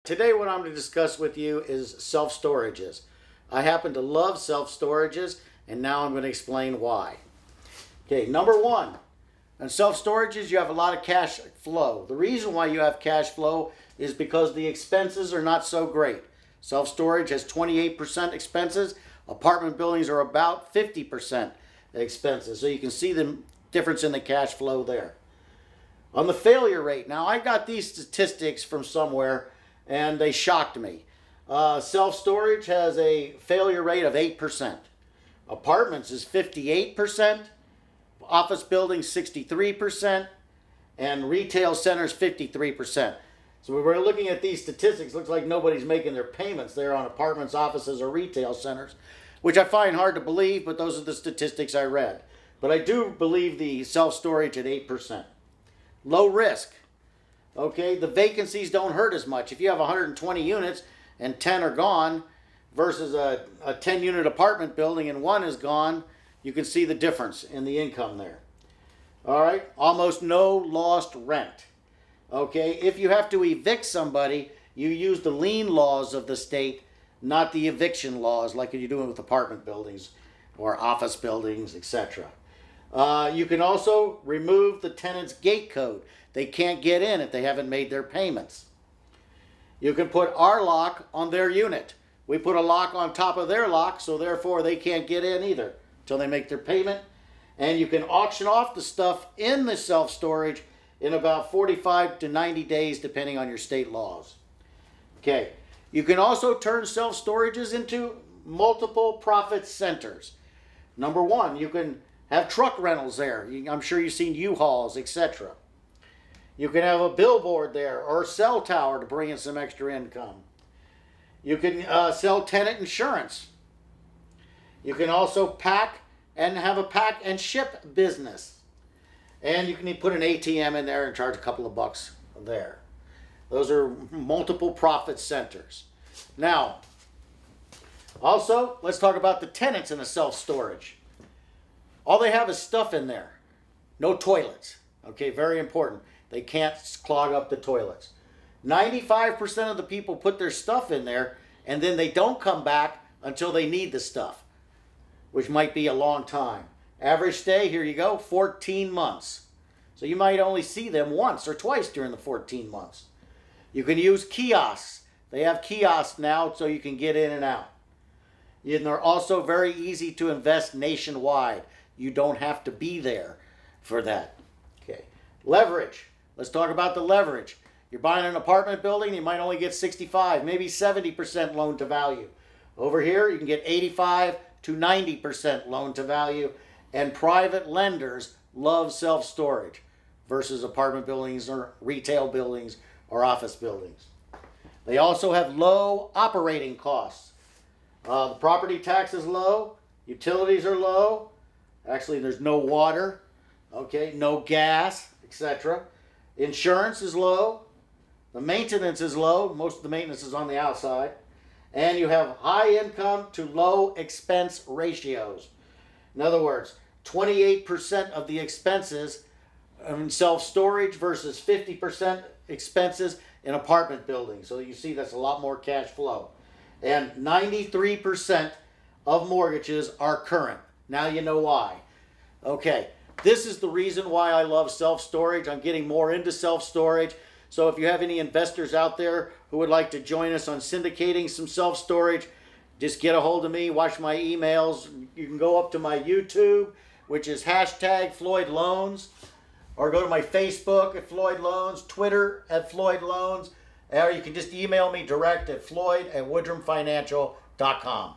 Today what I'm going to discuss with you is self-storages. I happen to love self-storages, and now I'm going to explain why. Okay, number one, in self-storages you have a lot of cash flow. The reason why you have cash flow is because the expenses are not so great. Self-storage has 28% expenses. Apartment buildings are about 50% expenses. So you can see the difference in the cash flow there. On the failure rate, now I got these statistics from somewhere and they shocked me. Self-storage has a failure rate of 8%. Apartments is 58%. Office buildings 63%. And retail centers 53%. So when we're looking at these statistics, it looks like nobody's making their payments there on apartments, offices, or retail centers, which I find hard to believe, but those are the statistics I read. But I do believe the self-storage at 8%. Low risk. Okay, the vacancies don't hurt as much. If you have 120 units and 10 are gone versus a 10-unit apartment building and 1 is gone, you can see the difference in the income there. All right, almost no lost rent. Okay, if you have to evict somebody, you use the lien laws of the state, not the eviction laws like you're doing with apartment buildings or office buildings, etc. You can also remove the tenant's gate code. They can't get in if they haven't made their payments. You can put our lock on their unit. We put a lock on top of their lock, so therefore they can't get in either until they make their payment. And you can auction off the stuff in the self-storage in about 45 to 90 days, depending on your state laws. Okay. You can also turn self-storages into multiple profit centers. Number one, you can have truck rentals there. I'm sure you've seen U-Hauls, etc. You can have a billboard there or a cell tower to bring in some extra income. You can sell tenant insurance. You can also pack and have a pack and ship business. And you can put an ATM in there and charge a couple of bucks there. Those are multiple profit centers. Now, also, let's talk about the tenants in a self-storage. All they have is stuff in there. No toilets. Okay, very important. They can't clog up the toilets. 95% of the people put their stuff in there and then they don't come back until they need the stuff, which might be a long time. Average stay, here you go, 14 months. So you might only see them once or twice during the 14 months. You can use kiosks. They have kiosks now so you can get in and out. And they're also very easy to invest nationwide. You don't have to be there for that. Okay. Leverage. Let's talk about the leverage. You're buying an apartment building, you might only get 65, maybe 70% loan to value. Over here, you can get 85 to 90% loan to value, and private lenders love self-storage versus apartment buildings or retail buildings or office buildings. They also have low operating costs. The property tax is low, utilities are low. Actually, there's no water, okay, no gas, etc. Insurance is low. The maintenance is low. Most of the maintenance is on the outside. And you have high income to low expense ratios. In other words, 28% of the expenses in self-storage versus 50% expenses in apartment buildings. So you see that's a lot more cash flow. And 93% of mortgages are current. Now you know why. Okay, this is the reason why I love self-storage. I'm getting more into self-storage. So if you have any investors out there who would like to join us on syndicating some self-storage, just get a hold of me, watch my emails. You can go up to my YouTube, which is #FloydLoans, or go to my Facebook at Floyd Loans, Twitter at Floyd Loans, or you can just email me direct at floyd@woodrumfinancial.com.